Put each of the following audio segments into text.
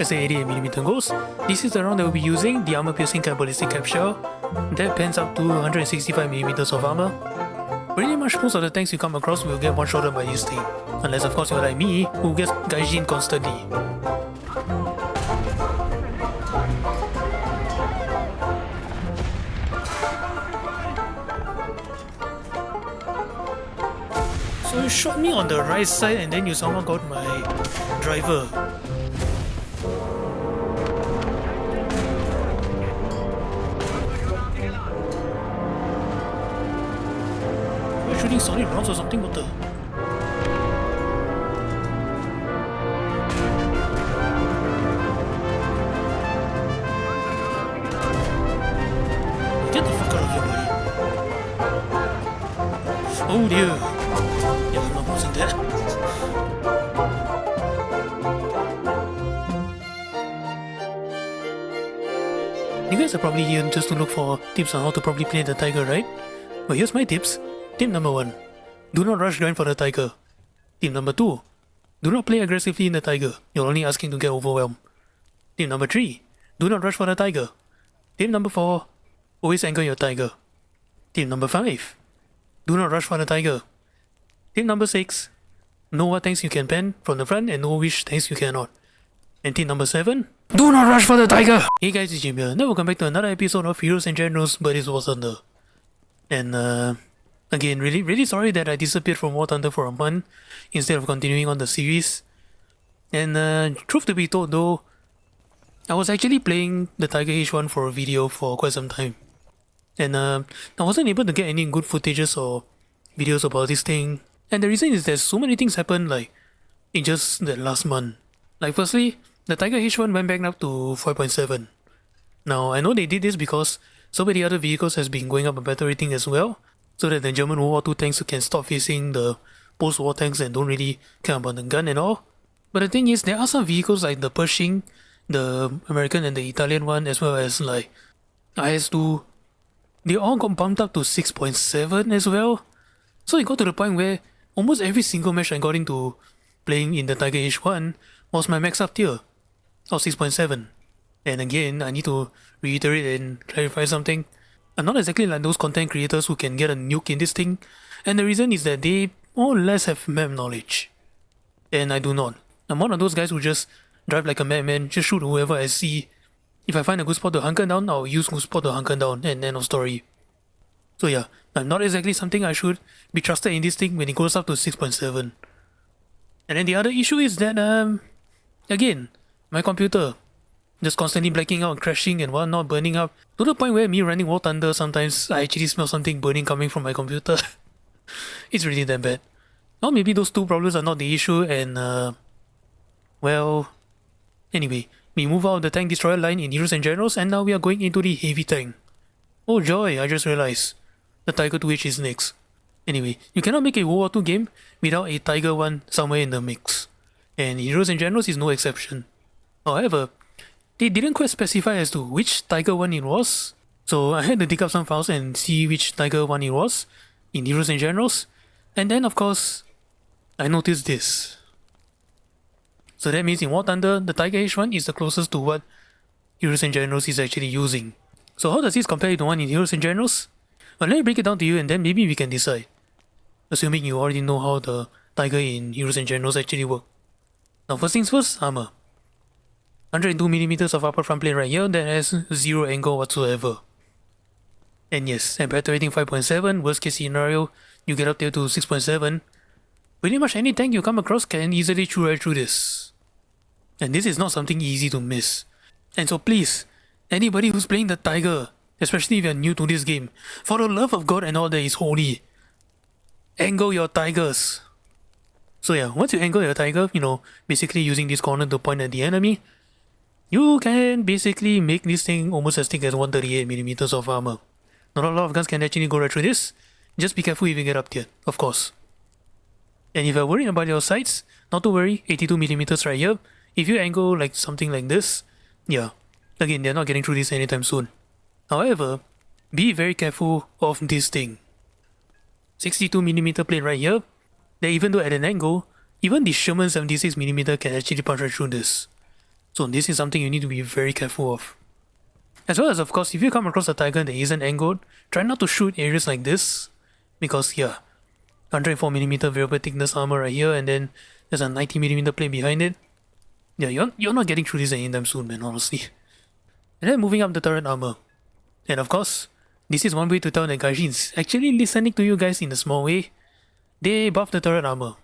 As the 88mm goes, this is the round that we'll be using, the armor-piercing ballistic cap shell. That pans up to 165mm of armor. Pretty much most of the tanks you come across will get one-shotted by this thing. Unless of course you're like me, who gets Gaijin constantly. So you shot me on the right side and then you somehow got my driver. You're shooting solid rounds or something? What the? Get the fuck out of here, buddy. Oh dear. Yeah, I'm not posing that. You guys are probably here just to look for tips on how to properly play the tiger, right? Well, here's my tips. Tip number 1. Do not rush grind for the tiger. Tip number 2. Do not play aggressively in the tiger. You're only asking to get overwhelmed. Tip number 3. Do not rush for the tiger. Tip number 4. Always anchor your tiger. Tip number 5. Do not rush for the tiger. Tip number 6. Know what tanks you can pen from the front and know which tanks you cannot. And tip number 7. Do not rush for the tiger! Hey guys, it's Jim here. Now welcome back to another episode of Heroes and Generals, but it's warthunder. And again, really sorry that I disappeared from warthunder for a month instead of continuing on the series. And truth to be told though, I was actually playing the Tiger H1 for a video for quite some time. And I wasn't able to get any good footages or videos about this thing. And the reason is that so many things happened like in just the last month. Like firstly, the Tiger H1 went back up to 5.7. Now I know they did this because so many other vehicles has been going up a battle rating as well, so that the German World War II tanks can stop facing the post-war tanks and don't really care about the gun and all. But the thing is, there are some vehicles like the Pershing, the American and the Italian one, as well as like IS-2, they all got bumped up to 6.7 as well. So it got to the point where almost every single match I got into playing in the Tiger H1 was my max up tier of 6.7. And again, I need to reiterate and clarify something. I'm not exactly like those content creators who can get a nuke in this thing, and the reason is that they more or less have map knowledge. And I do not. I'm one of those guys who just drive like a madman, just shoot whoever I see. If I find a good spot to hunker down, I'll use good spot to hunker down, and end of story. So yeah, I'm not exactly something I should be trusted in this thing when it goes up to 6.7. And then the other issue is that, again, my computer just constantly blacking out, crashing and whatnot, burning up, to the point where me running War Thunder, sometimes I actually smell something burning coming from my computer. It's really that bad. Now maybe those two problems are not the issue and well, anyway, we move out of the tank destroyer line in Heroes and Generals and now we are going into the heavy tank. Oh joy, I just realized. The Tiger 2H is next. Anyway, you cannot make a World War II game without a Tiger 1 somewhere in the mix. And Heroes and Generals is no exception. However, they didn't quite specify as to which Tiger 1 it was, so I had to dig up some files and see which Tiger 1 it was in Heroes and Generals, and then of course, I noticed this. So that means in War Thunder, the Tiger H1 is the closest to what Heroes and Generals is actually using. So how does this compare to the one in Heroes and Generals? Well, let me break it down to you and then maybe we can decide. Assuming you already know how the Tiger in Heroes and Generals actually work. Now first things first, armor. 102mm of upper front plate right here that has zero angle whatsoever. And yes, at battle rating 5.7, worst case scenario, you get up there to 6.7. Pretty much any tank you come across can easily chew right through this. And this is not something easy to miss. And so please, anybody who's playing the Tiger, especially if you're new to this game, for the love of God and all that is holy, angle your Tigers. So yeah, once you angle your Tiger, basically using this corner to point at the enemy, you can basically make this thing almost as thick as 138mm of armor. Not a lot of guns can actually go right through this. Just be careful if you get up here, of course. And if you're worried about your sights, not to worry, 82mm right here. If you angle like something like this, yeah, again, they're not getting through this anytime soon. However, be very careful of this thing. 62mm plate right here, that even though at an angle, even the Sherman 76mm can actually punch right through this. So this is something you need to be very careful of. As well as, of course, if you come across a tiger that isn't angled, try not to shoot areas like this, because yeah, 104mm variable thickness armor right here, and then there's a 90mm plate behind it. Yeah, you're not getting through this anytime soon, man, honestly. And then moving up the turret armor. And of course, this is one way to tell that Gaijin is actually listening to you guys in a small way. They buffed the turret armor.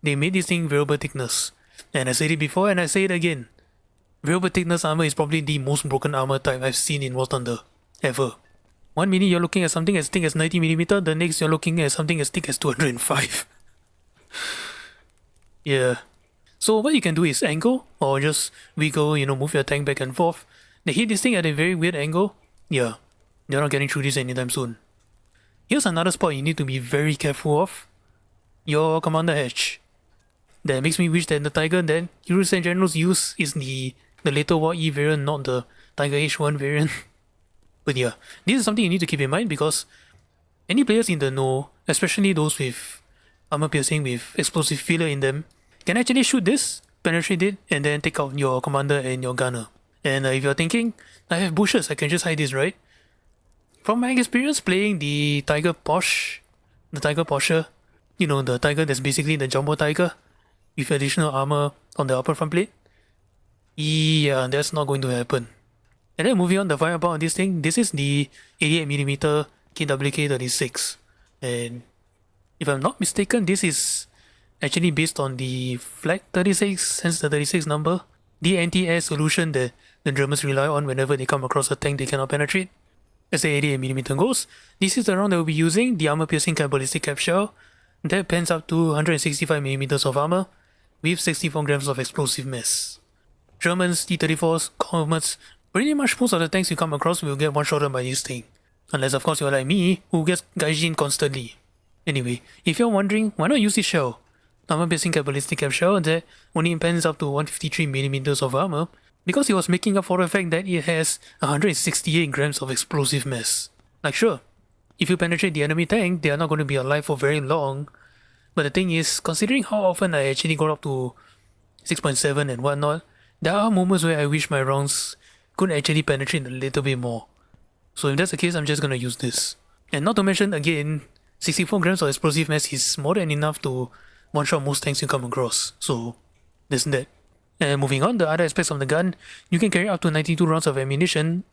They made this thing variable thickness. And I said it before and I say it again. Variable thickness armor is probably the most broken armor type I've seen in War Thunder, ever. One minute you're looking at something as thick as 90mm, the next you're looking at something as thick as 205. Yeah. So what you can do is angle, or just wiggle, move your tank back and forth. They hit this thing at a very weird angle. Yeah, they're not getting through this anytime soon. Here's another spot you need to be very careful of. Your commander hatch. That makes me wish that the Tiger that Heroes and Generals use is the later War E variant, not the Tiger H1 variant. But yeah, this is something you need to keep in mind because any players in the know, especially those with armor piercing with explosive filler in them, can actually shoot this, penetrate it, and then take out your commander and your gunner. And if you're thinking, I have bushes, I can just hide this, right? From my experience playing the Tiger Porsche, the Tiger that's basically the Jumbo Tiger, with additional armor on the upper front plate, yeah, that's not going to happen. And then moving on, the firepower on this thing, this is the 88mm KWK-36. And if I'm not mistaken, this is actually based on the Flag 36, hence the 36 number, the anti-air solution that the Germans rely on whenever they come across a tank they cannot penetrate. As the 88mm goes, this is the round that we'll be using, the armor-piercing ballistic cap shell. That pans up to 165mm of armor, with 64 grams of explosive mass. Germans, T-34s, Comets, pretty much most of the tanks you come across will get one-shotted by this thing. Unless of course you're like me, who gets Gaijin constantly. Anyway, if you're wondering, why not use this shell? Armor-piercing ballistic cap shell that only pans up to 153mm of armor, because it was making up for the fact that it has 168 grams of explosive mass. Like sure, if you penetrate the enemy tank, they are not going to be alive for very long. But the thing is, considering how often I actually got up to 6.7 and whatnot, there are moments where I wish my rounds could actually penetrate a little bit more. So if that's the case, I'm just gonna use this. And not to mention again, 64 grams of explosive mass is more than enough to one-shot most tanks you come across. So there's that. And moving on, the other aspects of the gun, you can carry up to 92 rounds of ammunition.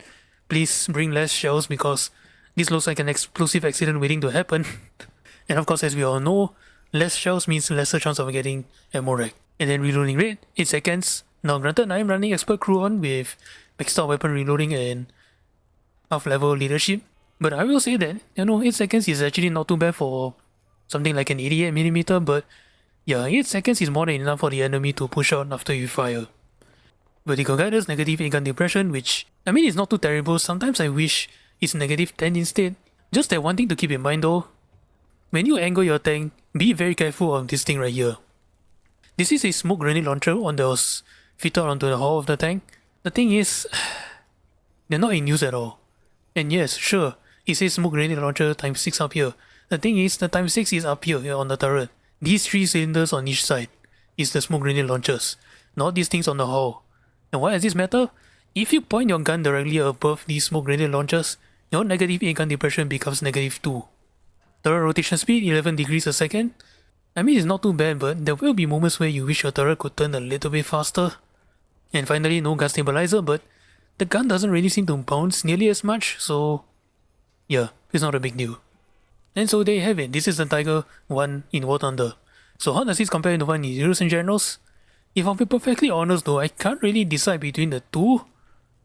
Please bring less shells because this looks like an explosive accident waiting to happen. And of course, as we all know, less shells means lesser chance of getting ammo rack. And then reloading rate, 8 seconds. Now granted, I'm running expert crew on with maxed out weapon reloading and half level leadership. But I will say that, 8 seconds is actually not too bad for something like an 88mm, but yeah, 8 seconds is more than enough for the enemy to push out after you fire. Vertical guidance, negative 8 gun depression, which, it's not too terrible. Sometimes I wish it's negative 10 instead. Just that one thing to keep in mind though, when you angle your tank, be very careful of this thing right here. This is a smoke grenade launcher that was fitted onto the hull of the tank. The thing is, they're not in use at all. And yes, sure, it says smoke grenade launcher times 6 up here. The thing is, the times 6 is up here on the turret. These 3 cylinders on each side is the smoke grenade launchers, not these things on the hull. And why does this matter? If you point your gun directly above these smoke grenade launchers, your negative 8 gun depression becomes negative 2. Turret rotation speed 11 degrees a second. It's not too bad, but there will be moments where you wish your turret could turn a little bit faster. And finally, no gun stabilizer, but the gun doesn't really seem to bounce nearly as much, so yeah, it's not a big deal. And so there you have it, this is the Tiger 1 in War Thunder. So how does this compare to the one in Heroes and Generals? If I'll be perfectly honest though, I can't really decide between the two.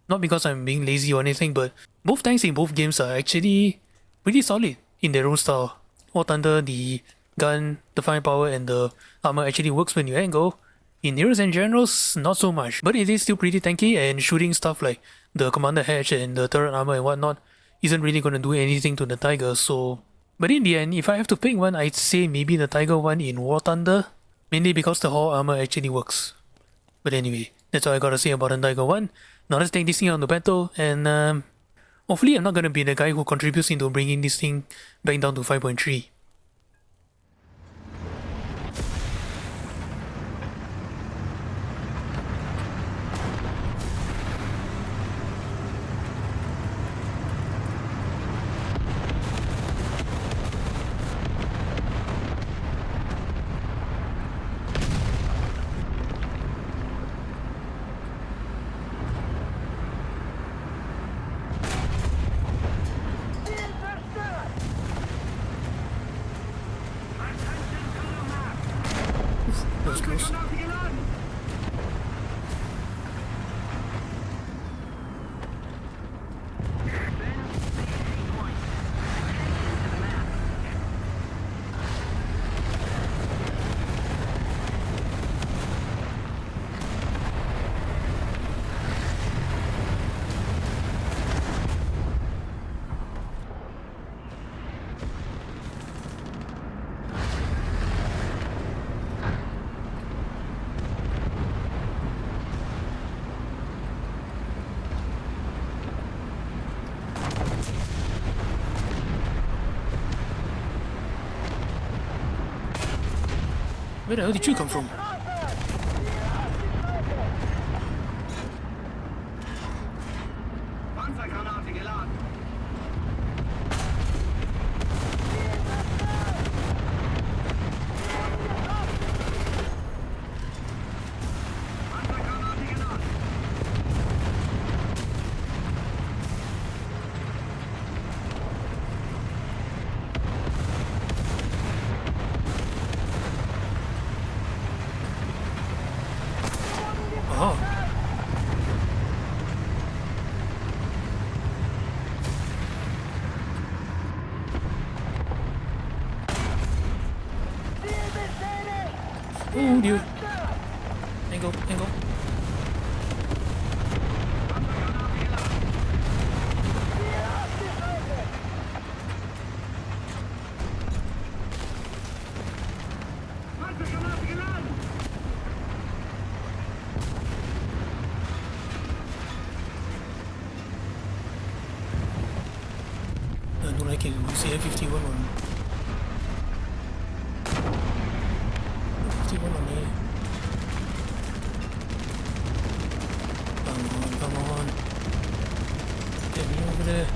Not because I'm being lazy or anything, but both tanks in both games are actually pretty solid in their own style. War Thunder, the gun, the firepower and the armor actually works when you angle. In Heroes and Generals, not so much, but it is still pretty tanky, and shooting stuff like the commander hatch and the turret armor and whatnot isn't really going to do anything to the Tiger, so... But in the end, if I have to pick one, I'd say maybe the Tiger one in War Thunder, mainly because the whole armor actually works. But anyway, that's all I gotta say about the Tiger 1. Now let's take this thing on the battle, and hopefully I'm not gonna be the guy who contributes into bringing this thing back down to 5.3. Where the hell did you come from? Panzergranate geladen. Panzergranate geladen. Oh. Oh dear. Angle, angle. Panzergranate geladen. I don't like it. You see F51 on. 51 on A. Come on. Get me over there.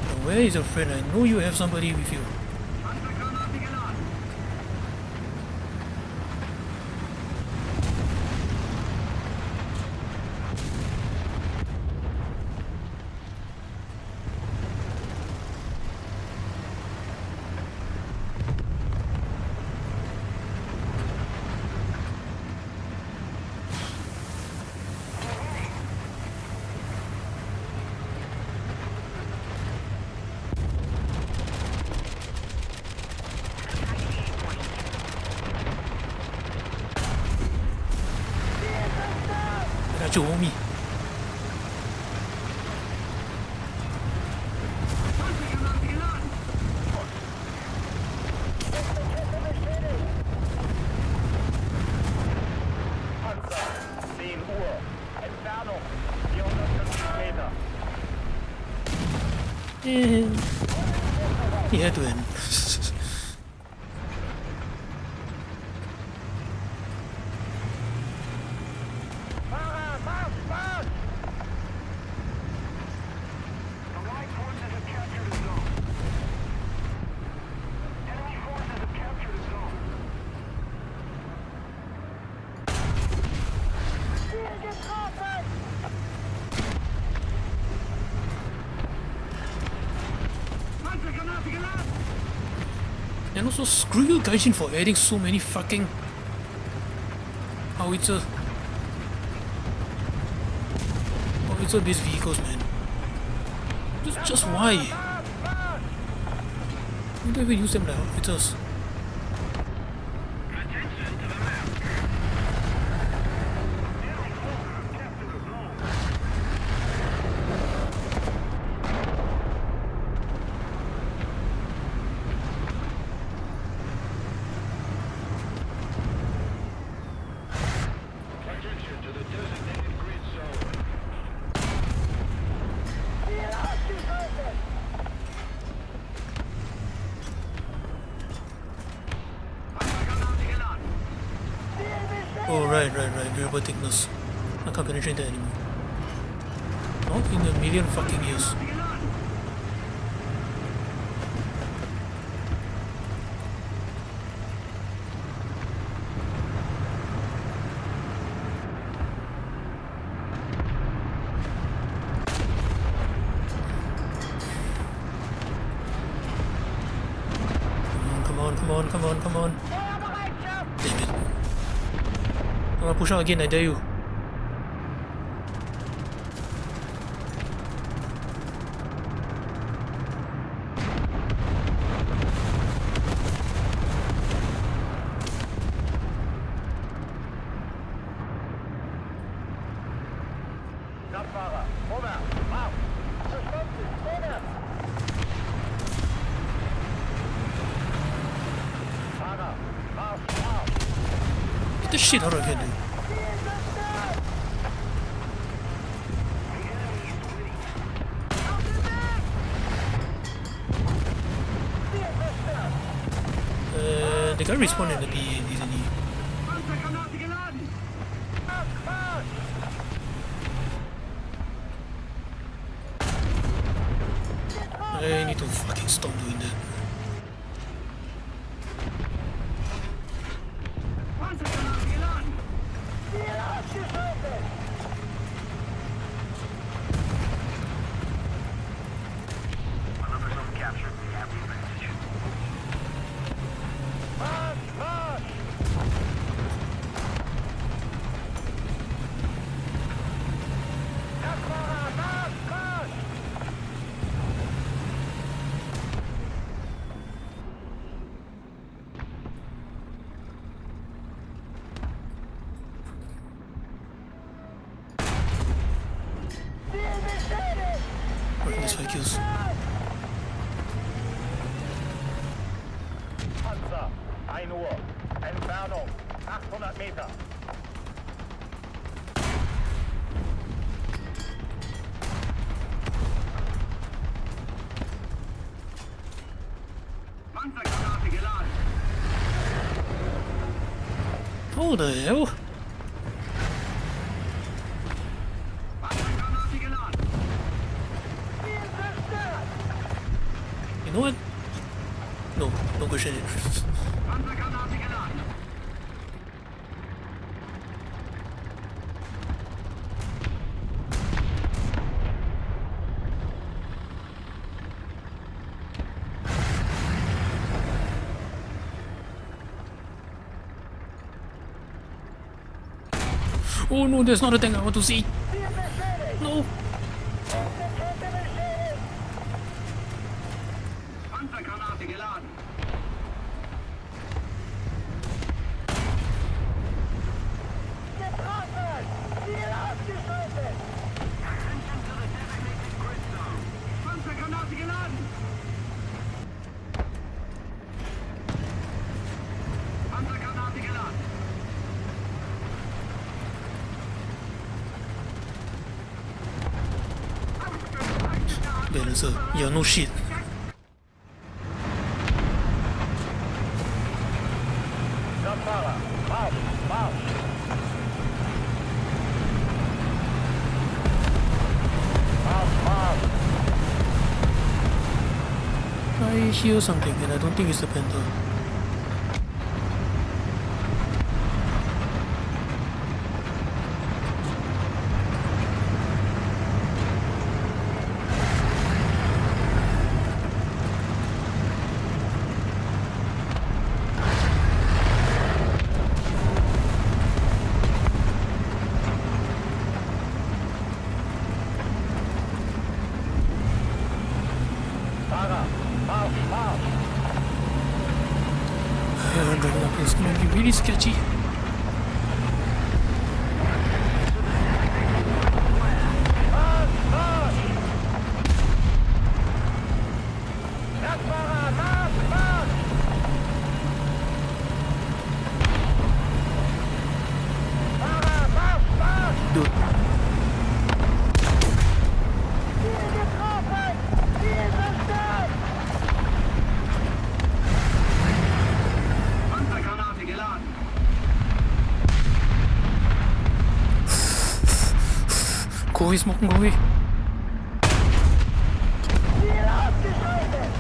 Now, where is your friend? I know you have somebody with you. Panzergranate geladen. I got you, homie. Panzergranate geladen. Panzer, 10 Uhr. Entfernung 450 Meter. He had to end. Fahrer, Marsch, Marsch! The white forces have captured a zone. Enemy forces have captured a zone. Ziel getroffen! Panzergranate geladen! And also, screw you Gaijin for adding so many fucking howitzer based vehicles, man. Just why? You don't even use them like howitzers. Attention to the designated grid zone. Panzergranate geladen. Oh, right. Variable thickness. I can't penetrate that anymore. Not in a million fucking years. Come on. Damn it. I'm gonna push out again, I dare you. Fahrer, vorwärts, auf! Verstanden, vorwärts! Fahrer, auf! Get the shit out of here, dude. guy respawned in the B, isn't he? Panzergranate geladen! Marsch, Marsch! I need to fucking stop doing that. Panzergranate geladen! Ziel ausgeschaltet! Another zone captured. We have the advantage. Marsch, Marsch! Kraftfahrer, Marsch, Marsch! Ziel bestätigt! Alright, let's 5 kills. Panzer, 1 Uhr. Entfernung, 800 Meter. Panzergranate geladen. How the hell? Panzergranate geladen. Ziel zerstört. You know what? No, don't question it. Panzergranate geladen. Oh no, there's not a thing I want to see. Ziel bestätigt. No. Kette beschädigt. Panzergranate geladen. Getroffen! Ziel ausgeschaltet! Attention to the designated grid zone. Panzergranate geladen! Panzergranate geladen. Balancer. Yeah, no shit. Kraftfahrer, Marsch, Marsch! Marsch, Marsch! I hear something and I don't think it's the panther. Fahrer, Marsch, Marsch! Driving up is gonna be really sketchy. Marsch, Marsch! Kraftfahrer, Marsch, Marsch! Fahrer, Marsch, Marsch! Dude, Ziel getroffen! Ziel zerstört! Panzergranate geladen! go away, smoking, go away. Ziel ausgeschaltet!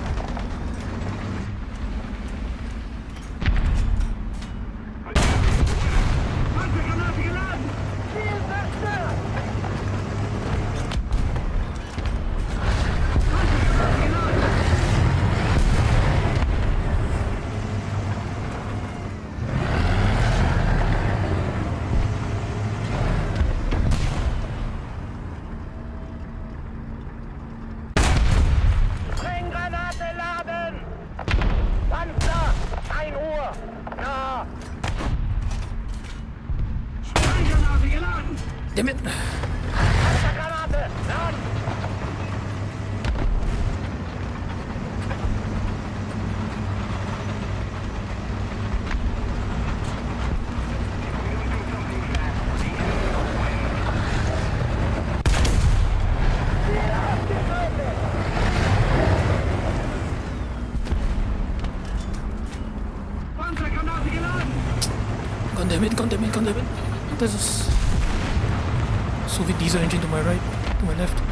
Panzergranate geladen! Ziel zerstört! Panzergranate geladen! Sprenggranate laden! Panzer! 1 Uhr! Ja! Sprenggranate geladen! Damn it. Panzergranate! Laden! Ziel ausgeschaltet! Panzergranate damn it, god damn it, god damn it. There's a Soviet diesel engine to my right, to my left.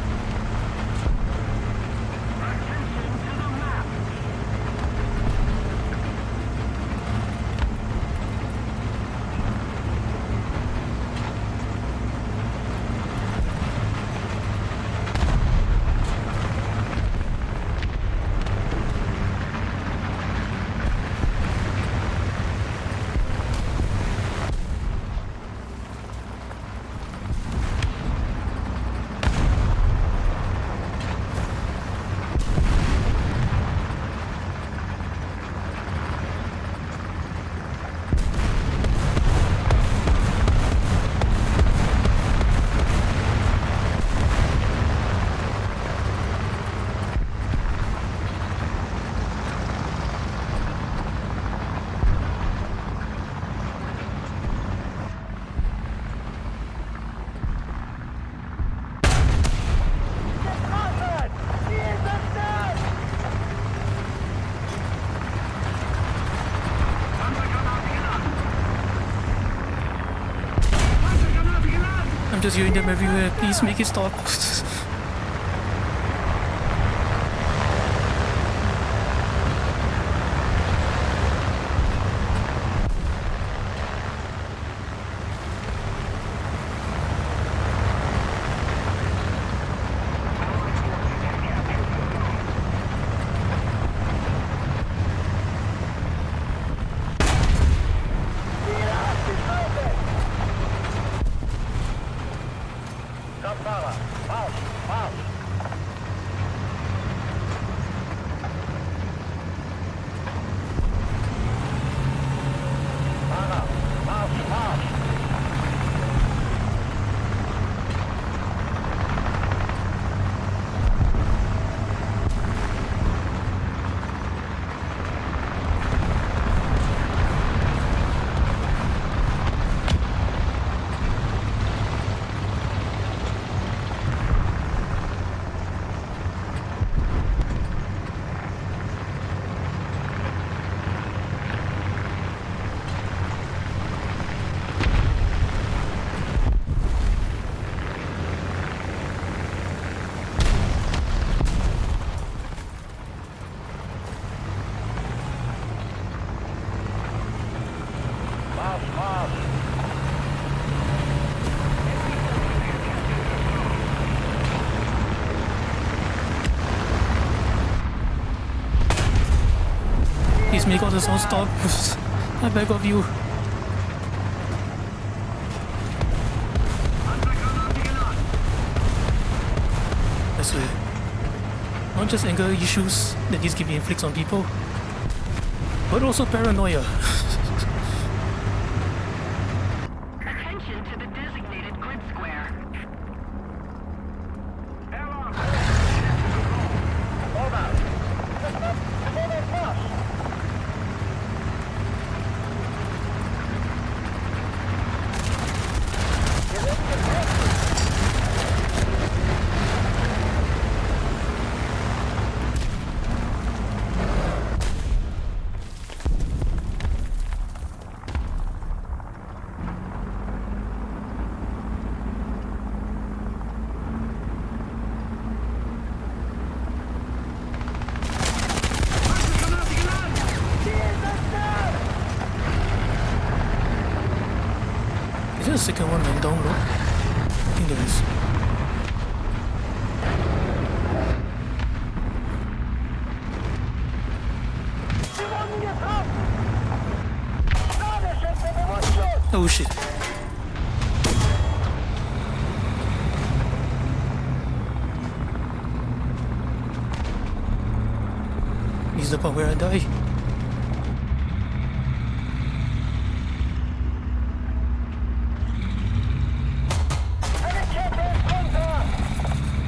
I'm just hearing them everywhere. Please make it stop. Please make all the sound stop. I beg of you. I swear. Not just anger issues that this game inflicts on people, but also paranoia. Attention to the designated grid square. Hold on. Hold it fast. Is there a second one lying down low? I think there is. Oh shit. This is the part where I die.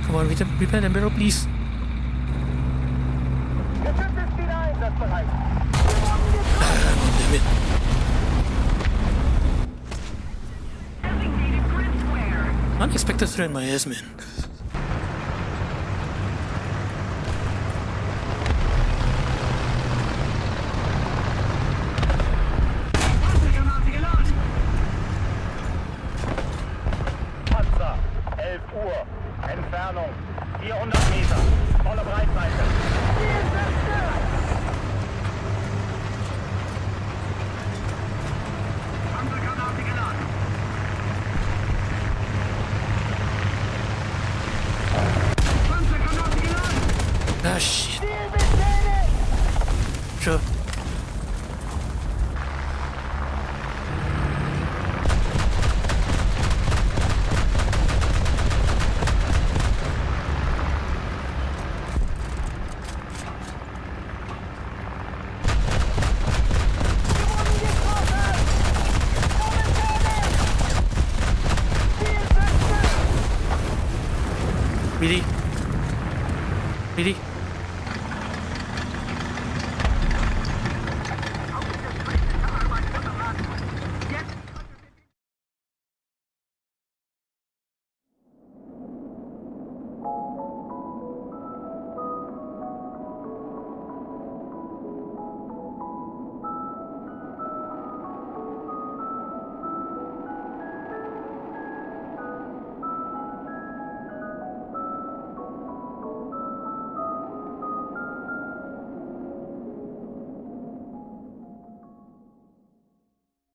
Come on, repair the barrel, please. Damn it. Designated grid square. Unexpected threat in my ass, man. Ah, shit. Ziel bestätigt! Sure. Gewonnen getroffen! Kommen fertig! Ziel feststellen! Really? Really?